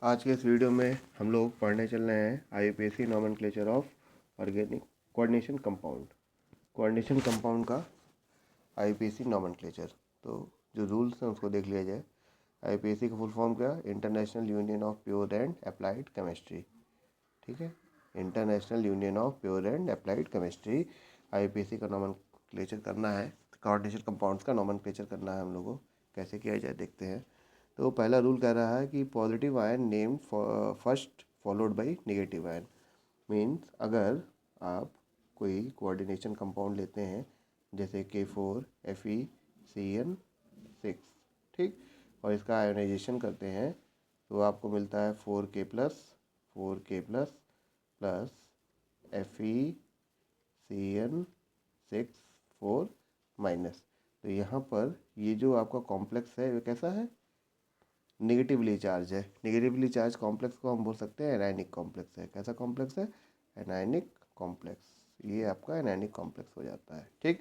आज के इस वीडियो में हम लोग पढ़ने चल रहे हैं IUPAC nomenclature of organic coordination compound. Coordination compound का आईयूपीएसी नॉमेनक्लेचर। तो जो रूल्स हैं उसको देख लिया जाए। आईयूपीएसी का फुल फॉर्म क्या? International union of pure and applied chemistry. ठीक है, international union of pure and applied chemistry. IUPAC का नॉमेनक्लेचर करना है, कोऑर्डिनेशन कंपाउंड्स का नॉमेनक्लेचर करना है हम लोगों को। कैसे किया जाए देखते हैं। तो पहला रूल कह रहा है कि positive ion name first followed by negative ion. Means अगर आप कोई कोऑर्डिनेशन कंपाउंड लेते हैं जैसे K4FeCN6, ठीक, और इसका आयोनाइजेशन करते हैं तो आपको मिलता है 4K+ प्लस FeCN6 4 तो यहाँ पर ये जो आपका कॉम्प्लेक्स है वो कैसा है? नेगेटिवली चार्ज है। नेगेटिवली चार्ज कॉम्प्लेक्स को हम बोल सकते हैं एनायनिक कॉम्प्लेक्स है। कैसा कॉम्प्लेक्स है? Anionic complex. ये आपका एनायनिक कॉम्प्लेक्स हो जाता है। ठीक,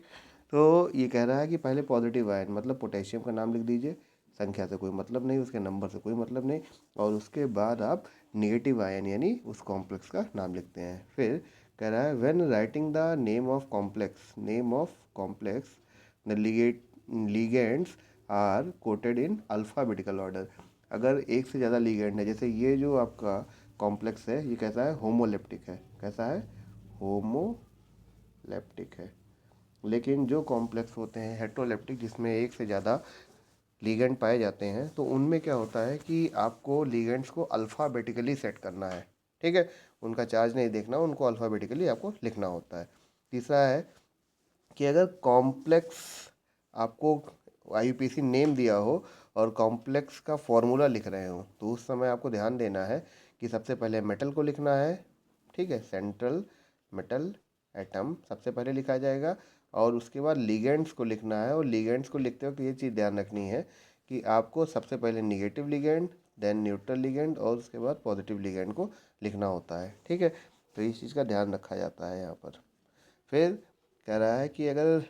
तो ये कह रहा है कि पहले पॉजिटिव आयन मतलब पोटेशियम का नाम लिख दीजिए। संख्या से कोई मतलब नहीं, उसके नंबर से कोई मतलब नहीं, और उसके बाद आप नेगेटिव आयन यानी उस कॉम्प्लेक्स का नाम लिखते हैं। फिर कह रहा है when writing the name of complex the ligands are quoted in alphabetical order. अगर एक से ज़्यादा लिगेंड है, जैसे ये जो आपका कॉम्प्लेक्स है ये कैसा है? होमोलेप्टिक है। कैसा है? होमोलेप्टिक है। लेकिन जो कॉम्प्लेक्स होते हैं हेट्रोलेप्टिक, जिसमें एक से ज़्यादा लिगेंड पाए जाते हैं, तो उनमें क्या होता है कि आपको लिगेंड्स को अल्फ़ाबेटिकली सेट करना है। ठीक है, उनका चार्ज नहीं देखना, उनको अल्फ़ाबेटिकली आपको लिखना होता है। तीसरा है कि अगर कॉम्प्लेक्स आपको आईयूपीएसी नेम दिया हो और कॉम्प्लेक्स का फॉर्मूला लिख रहे हो तो उस समय आपको ध्यान देना है कि सबसे पहले मेटल को लिखना है। ठीक है, सेंट्रल मेटल एटम सबसे पहले लिखा जाएगा, और उसके बाद लिगेंड्स को लिखना है। और लिगेंड्स को लिखते वक्त ये चीज़ ध्यान रखनी है कि आपको सबसे पहले negative ligand, then neutral ligand, और उसके बाद पॉजिटिव लिगेंड को लिखना होता है। ठीक है, तो इस चीज़ का ध्यान रखा जाता है यहाँ पर। फिर कह रहा है कि अगर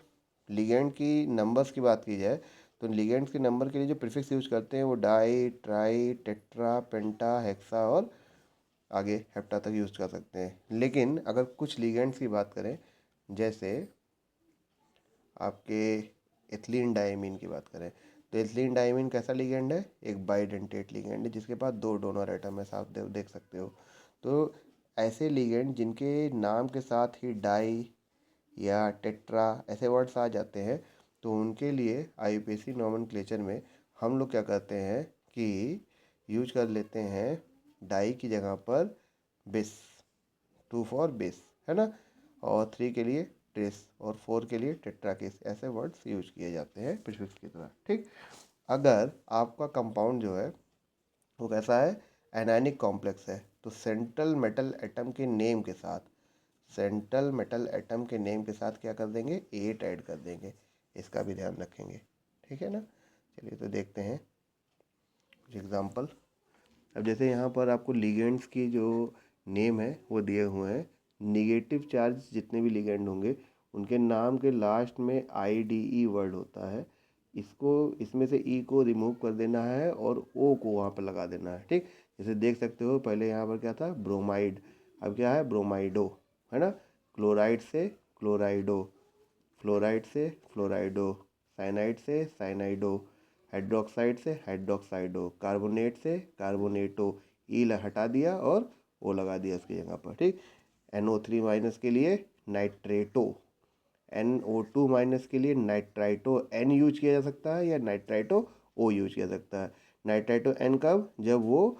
लिगेंड की नंबर्स की बात की जाए तो लिगेंड्स के नंबर के लिए जो प्रीफिक्स यूज करते हैं वो डाई, ट्राई, टेट्रा, पेंटा, हेक्सा और आगे हेप्टा तक यूज कर सकते हैं। लेकिन अगर कुछ लिगेंड्स की बात करें, जैसे आपके एथिलीन डायमीन की बात करें, तो एथिलीन डायमीन कैसा लिगेंड है? एक बाइडेंटेट लिगेंड है जिसके पास 2 डोनर एटम है, साफ देख सकते हो। तो ऐसे लिगेंड जिनके नाम के साथ ही डाई या टेट्रा ऐसे वर्ड्स आ जाते हैं, तो उनके लिए आईयूपीएसी नॉमेनक्लेचर में हम लोग क्या करते हैं कि यूज कर लेते हैं डाई की जगह पर बिस, 2 फॉर बिस, है ना, और 3 के लिए ट्रेस, और 4 के लिए टेट्राकिस। ऐसे वर्ड्स यूज किए जाते हैं प्रीफिक्स की तरह। ठीक, अगर आपका कंपाउंड जो है वो कैसा है? एनायनिक कॉम्प्लेक्स है, तो सेंट्रल मेटल एटम के नेम के साथ क्या कर देंगे? 8 ऐड कर देंगे। इसका भी ध्यान रखेंगे। ठीक है ना। चलिए तो देखते हैं कुछ एग्जांपल। अब जैसे यहाँ पर आपको लिगेंड्स की जो नेम है वो दिए हुए हैं। निगेटिव चार्ज जितने भी लिगेंड होंगे उनके नाम के लास्ट में IDE वर्ड होता है। इसको इसमें से ई को रिमूव कर देना है और ओ को वहाँ पर लगा देना है। ठीक, जैसे देख सकते हो पहले यहाँ पर क्या था? ब्रोमाइड, अब क्या है? ब्रोमाइडो, है ना। क्लोराइड से क्लोराइडो, फ्लोराइड से फ्लोराइडो, साइनाइड से साइनाइडो, हाइड्रोक्साइड से हाइड्रोक्साइडो, कार्बोनेट से कार्बोनेटो। ई हटा दिया और ओ लगा दिया उसकी जगह पर। ठीक, NO3- के लिए नाइट्रेटो, NO2- के लिए नाइट्राइटो एन यूज किया जा सकता है, या नाइट्राइटो ओ यूज किया सकता है। नाइट्राइटो एन कब? जब वो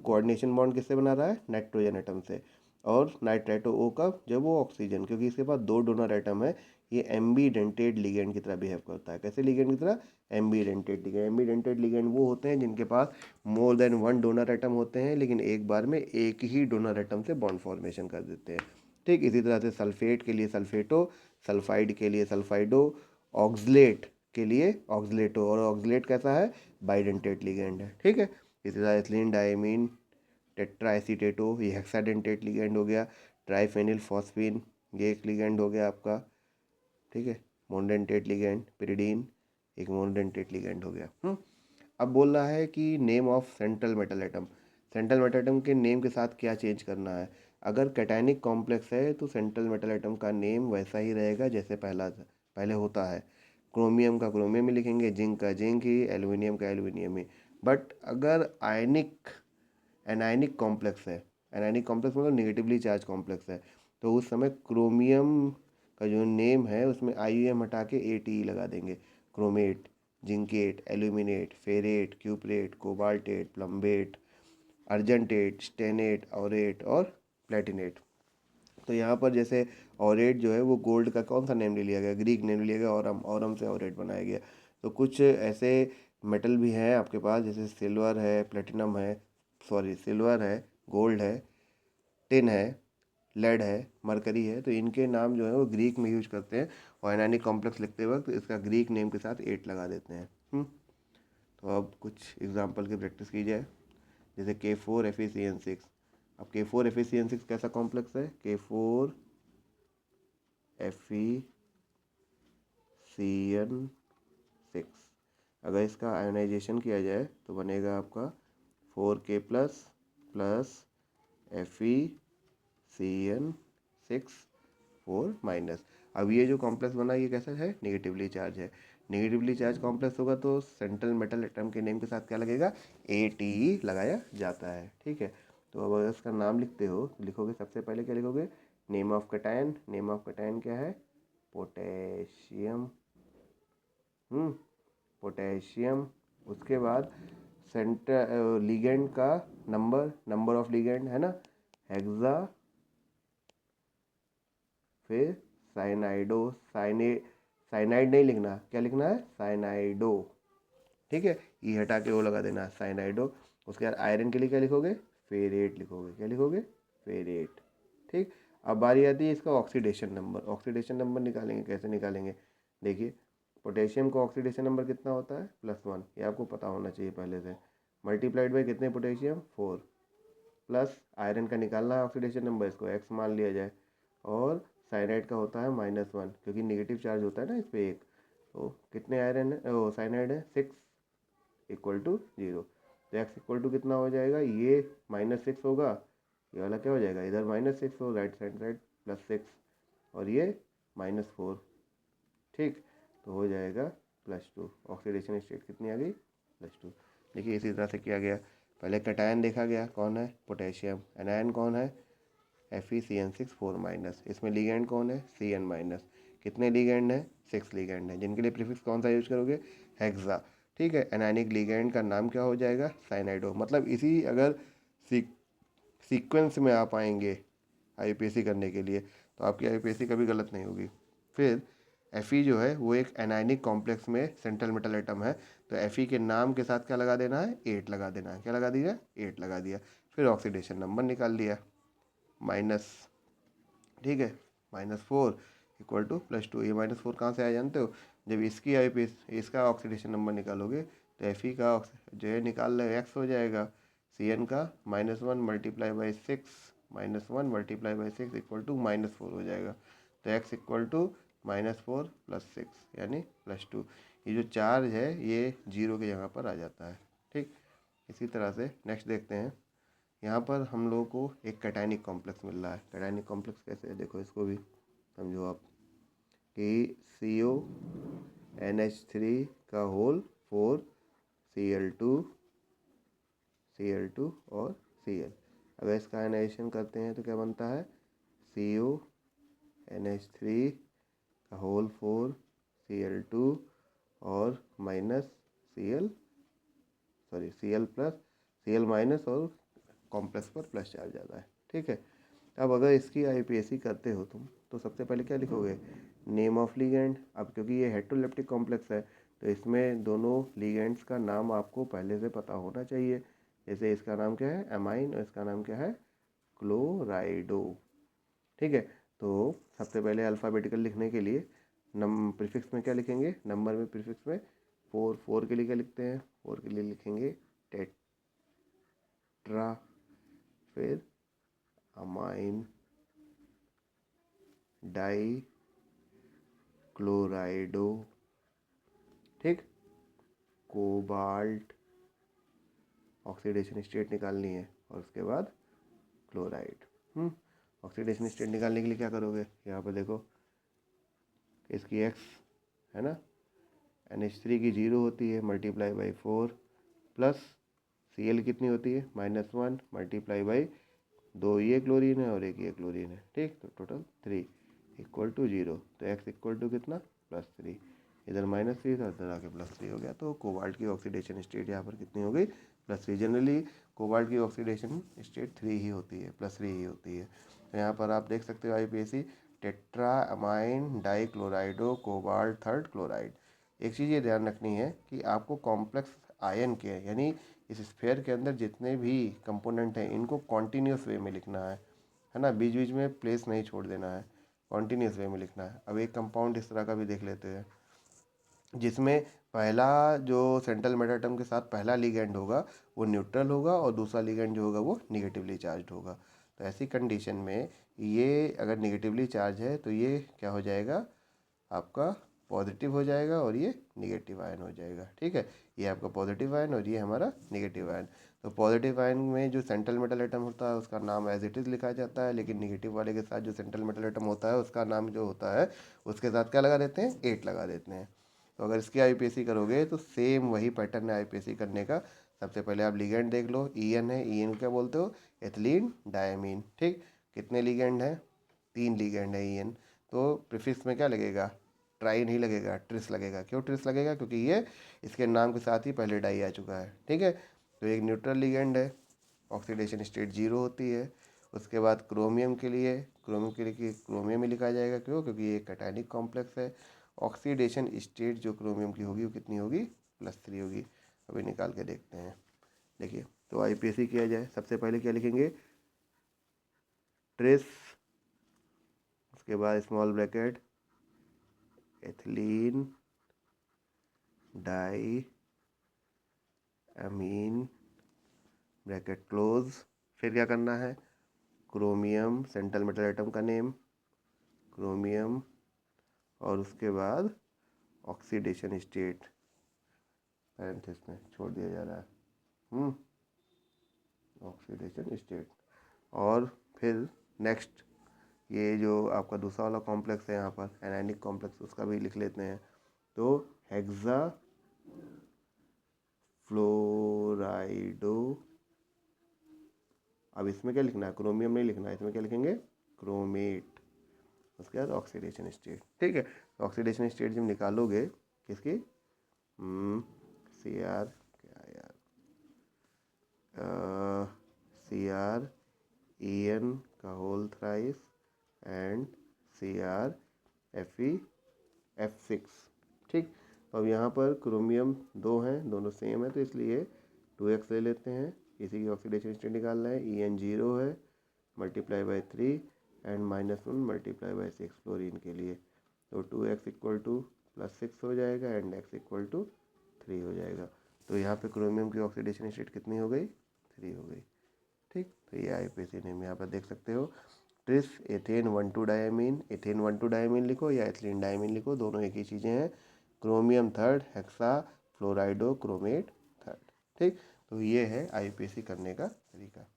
कोऑर्डिनेशन बॉन्ड किससे बना रहा है? नाइट्रोजन एटम से। और नाइट्राइटो ओ कब? जब वो ऑक्सीजन, क्योंकि इसके पास 2 डोनर एटम है। ये एम्बीडेंटेड लिगेंड की तरह बिहेव करता है। कैसे लिगेंड की तरह? एम्बीडेंटेड लिगेंड। एम्बीडेंटेड लिगेंड वो होते हैं जिनके पास मोर देन 1 डोनर एटम होते हैं, लेकिन एक बार में एक ही डोनर एटम से बॉन्ड फॉर्मेशन कर देते हैं। ठीक, इसी तरह से सल्फेट के लिए सल्फेटो, सल्फाइड के लिए सल्फाइडो, ऑक्सलेट के लिए ऑक्सलेटो, और ऑक्सलेट कैसा है? बाइडेंटेट लिगेंड है। ठीक है, इसी तरह एथिलीन डायमीन, टेट्राएसीटेटो, ये हेक्साडेंटेट लिगेंड हो गया। ट्राइफेनिल फॉस्फीन, ये एक लिगेंड हो गया आपका। ठीक है, मोनडेंटेट लिगेंड, पिरिडीन एक मोनडेंटेट लिगेंड हो गया। अब बोल रहा है कि name of central metal atom. Central metal atom के नेम के साथ क्या चेंज करना है। अगर कैटायनिक कॉम्प्लेक्स है तो सेंट्रल मेटल एटम का नेम वैसा ही रहेगा जैसे पहले होता है। क्रोमियम का क्रोमियम ही लिखेंगे, जिंक का जिंक ही, एल्यूमिनियम का एल्यूमिनियम ही। बट अगर एनायनिक कॉम्प्लेक्स है, एनायनिक कॉम्प्लेक्स मतलब निगेटिवली चार्ज कॉम्प्लेक्स है, तो उस समय क्रोमियम का जो नेम है उसमें IUM हटा के ATE लगा देंगे। Chromate, zincate, aluminate, ferrate, cuprate, cobaltate, plumbate, argentate, stannate, aurate और प्लेटिनेट। तो यहाँ पर जैसे ऑरेट जो है वो गोल्ड का कौन सा नेम ले लिया गया, ग्रीक नेम लिया गया, औरम से ऑरेट बनाया गया। तो कुछ ऐसे मेटल भी हैं आपके पास जैसे सिल्वर है, प्लेटिनम है, सॉरी सिल्वर है, गोल्ड है, टिन है, लेड है, मरकरी है। तो इनके नाम जो है वो ग्रीक में यूज करते हैं और एनायनिक कॉम्प्लेक्स लिखते वक्त इसका ग्रीक नेम के साथ 8 लगा देते हैं। तो अब कुछ एग्जांपल की प्रैक्टिस की जाए, जैसे K4FeCN6। अब K4FeCN6 कैसा कॉम्प्लेक्स है, K4FeCN6। अगर इसका आयोनाइजेशन किया जाए तो बनेगा आपका 4K plus plus FeCN6 4 minus. अब ये जो कॉम्प्लेक्स बना ये कैसा है, निगेटिवली चार्ज है। निगेटिवली चार्ज कॉम्प्लेक्स होगा तो सेंट्रल मेटल एटम के नेम के साथ क्या लगेगा, ATE लगाया जाता है। ठीक है, तो अब अगर इसका नाम लिखते हो तो लिखोगे सबसे पहले क्या लिखोगे, name of cation. Name of cation क्या है, पोटेशियम। पोटेशियम। उसके बाद सेंटर लिगेंड का नंबर ऑफ लिगेंड है ना, हेक्सा। फिर साइनाइड नहीं लिखना, क्या लिखना है, साइनाइडो। ठीक है, ई हटा के वो लगा देना, साइनाइडो। उसके बाद आयरन के लिए क्या लिखोगे, फेरेट लिखोगे। क्या लिखोगे, फेरेट। ठीक, अब बारी आती है इसका ऑक्सीडेशन नंबर। ऑक्सीडेशन नंबर निकालेंगे, कैसे निकालेंगे, देखिए पोटेशियम का ऑक्सीडेशन नंबर कितना होता है, +1। ये आपको पता होना चाहिए पहले से। मल्टीप्लाइड बाई कितने, पोटेशियम 4, प्लस आयरन का निकालना है ऑक्सीडेशन नंबर, इसको X मान लिया जाए। और साइनाइड का होता है -1 क्योंकि निगेटिव चार्ज होता है ना इस पर 1। तो कितने आयरन है, ओ साइनाइड है 6 इक्वल टू 0। तो X इक्वल टू कितना हो जाएगा, ये -6 होगा, ये वाला क्या हो जाएगा, इधर -6 हो, राइट साइड +6, और ये -4। ठीक, तो हो जाएगा +2। ऑक्सीडेशन स्टेट कितनी आ गई, +2। देखिए इसी तरह से किया गया। पहले कैटायन देखा गया, कौन है, पोटेशियम। एनायन कौन है, FeCN6 4 माइनस। इसमें लिगेंड कौन है, Cn माइनस। कितने लिगेंड है, 6 लिगेंड है, जिनके लिए प्रीफिक्स कौन सा यूज करोगे, हेक्सा। ठीक है, एनायनिक लिगेंड का नाम क्या हो जाएगा, साइनाइडो। मतलब इसी अगर सीक्वेंस में आप आएंगे IUPAC करने के लिए तो आपकी IUPAC कभी गलत नहीं होगी। फिर Fe जो है वो एक एनायनिक कॉम्प्लेक्स में सेंट्रल मेटल एटम है, तो Fe के नाम के साथ क्या लगा देना है, 8 लगा देना है। क्या लगा दिया, 8 लगा दिया। फिर ऑक्सीडेशन नंबर निकाल दिया, माइनस। ठीक है, -4 इक्वल टू +2। ये -4 कहाँ से आया जानते हो, जब इसकी इसका ऑक्सीडेशन नंबर निकालोगे तो Fe का जो है निकाल लो, X हो जाएगा। Cn का -1 multiply by 6, -1 multiply by 6 equal to -4 हो जाएगा। तो X इक्वल टू -4 + 6 यानी +2। ये जो चार्ज है ये 0 की जगह पर आ जाता है। ठीक, इसी तरह से नेक्स्ट देखते हैं। यहाँ पर हम लोगों को एक कैटायनिक कॉम्प्लेक्स मिल रहा है। कैटायनिक कॉम्प्लेक्स कैसे है, देखो इसको भी समझो आप, कि CONH3 का होल 4 Cl2 और Cl। अगर इसका आयनाइजेशन करते हैं तो क्या बनता है, CONH3 का होल 4 Cl2 और Cl प्लस Cl माइनस, और कॉम्प्लेक्स पर प्लस चार्ज आता है। ठीक है, अब अगर इसकी IUPAC करते हो तुम तो सबसे पहले क्या लिखोगे, नेम ऑफ लिगेंड। अब क्योंकि ये हेटेरोलेप्टिक कॉम्प्लेक्स है तो इसमें दोनों लिगेंड्स का नाम आपको पहले से पता होना चाहिए। जैसे इसका नाम क्या है, एमाइन, और इसका नाम क्या है, क्लोराइडो। ठीक है, तो सबसे पहले अल्फ़ाबेटिकल लिखने के लिए प्रीफिक्स में क्या लिखेंगे, नंबर में प्रीफिक्स में 4 के लिए क्या लिखते हैं, 4 के लिए लिखेंगे टेट्रा। फिर अमाइन डाई क्लोराइडो। ठीक, कोबाल्ट, ऑक्सीडेशन स्टेट निकालनी है, और उसके बाद क्लोराइड। ऑक्सीडेशन स्टेट निकालने के लिए क्या करोगे, यहाँ पर देखो इसकी x है ना, NH3 की 0 होती है मल्टीप्लाई बाई 4 प्लस Cl कितनी होती है -1 मल्टीप्लाई बाई 2 ये क्लोरीन है और एक ये क्लोरीन है, ठीक। तो टोटल 3 इक्वल टू 0, तो x इक्वल टू कितना +3, इधर -3 था इधर आके +3 हो गया। तो कोबाल्ट की ऑक्सीडेशन स्टेट यहाँ पर कितनी हो गई +3। जनरली कोबाल्ट की ऑक्सीडेशन स्टेट 3 ही होती है, +3 ही होती है। तो यहाँ पर आप देख सकते हो IUPAC tetra ammine dichlorido cobalt third chloride. एक चीज़ ये ध्यान रखनी है कि आपको कॉम्प्लेक्स आयन के यानी इस स्फीयर के अंदर जितने भी कंपोनेंट हैं इनको कॉन्टीन्यूस वे में लिखना है ना, बीच बीच में प्लेस नहीं छोड़ देना है, कॉन्टीन्यूस वे में लिखना है। अब एक कंपाउंड इस तरह का भी देख लेते हैं जिसमें पहला जो सेंट्रल मेटल एटम के साथ पहला लिगेंड होगा वो न्यूट्रल होगा और दूसरा लिगेंड जो होगा वो निगेटिवली चार्ज होगा। तो ऐसी कंडीशन में ये अगर निगेटिवली चार्ज है तो ये क्या हो जाएगा आपका पॉजिटिव हो जाएगा और ये निगेटिव आयन हो जाएगा, ठीक है। ये आपका पॉजिटिव आयन और ये हमारा निगेटिव आयन। तो पॉजिटिव आयन में जो सेंट्रल मेटल एटम होता है उसका नाम एज इट इज़ लिखा जाता है, लेकिन निगेटिव वाले के साथ जो सेंट्रल मेटल एटम होता है उसका नाम जो होता है उसके साथ क्या लगा देते हैं 8 लगा देते हैं। तो अगर इसकी IUPAC करोगे तो सेम वही पैटर्न है IUPAC करने का। सबसे पहले आप लिगेंड देख लो, EN है, EN को क्या बोलते हो एथिलीन डायमीन, ठीक। कितने लिगेंड हैं 3 लिगेंड है EN। तो प्रीफिक्स में क्या लगेगा ट्राई नहीं लगेगा, ट्रिस लगेगा। क्यों ट्रिस लगेगा, क्योंकि ये इसके नाम के साथ ही पहले डाई आ चुका है, ठीक है। तो एक न्यूट्रल लिगेंड है, ऑक्सीडेशन स्टेट 0 होती है। उसके बाद क्रोमियम के लिए क्रोमियम ही लिखा जाएगा, क्यों, क्योंकि ये कैटायनिक कॉम्प्लेक्स है। ऑक्सीडेशन स्टेट जो क्रोमियम की होगी वो कितनी होगी +3 होगी। अभी निकाल के देखते हैं, देखिए। तो IUPAC किया जाए, सबसे पहले क्या लिखेंगे ट्रेस, उसके बाद स्मॉल ब्रैकेट एथिलीन डाई अमीन ब्रैकेट क्लोज। फिर क्या करना है क्रोमियम सेंट्रल मेटल एटम का नेम क्रोमियम और उसके बाद ऑक्सीडेशन स्टेट पैरेंथेसिस में छोड़ दिया जा रहा है ऑक्सीडेशन स्टेट। और फिर नेक्स्ट ये जो आपका दूसरा वाला कॉम्प्लेक्स है यहाँ पर एनायनिक कॉम्प्लेक्स उसका भी लिख लेते हैं। तो हेक्सा फ्लोराइडो, अब इसमें क्या लिखना है क्रोमियम नहीं लिखना है, इसमें क्या लिखेंगे क्रोमेट, उसके बाद ऑक्सीडेशन स्टेट, ठीक है। ऑक्सीडेशन स्टेट जब निकालोगे किसकी CR क्या यार CrEn का होल थ्राइस एंड CrFeF6, ठीक। तो अब यहाँ पर क्रोमियम 2 हैं, दोनों सेम है तो इसलिए 2x ले लेते हैं। इसी की ऑक्सीडेशन स्टेट निकालना है, En 0 है multiply by 3 and -1 multiply by 6 fluorine के लिए। तो 2x इक्वल टू +6 हो जाएगा एंड x इक्वल टू 3 हो जाएगा। तो यहाँ पे क्रोमियम की ऑक्सीडेशन स्टेट कितनी हो गई 3 हो गई, ठीक। तो ये IUPAC नेम यहाँ पर देख सकते हो tris ethane 1,2 diamine, ethane 1,2 diamine लिखो या एथिलीन डायमीन लिखो, दोनों एक ही चीज़ें हैं। Chromium third hexa fluorido chromate third, ठीक। तो ये है IUPAC करने का तरीका।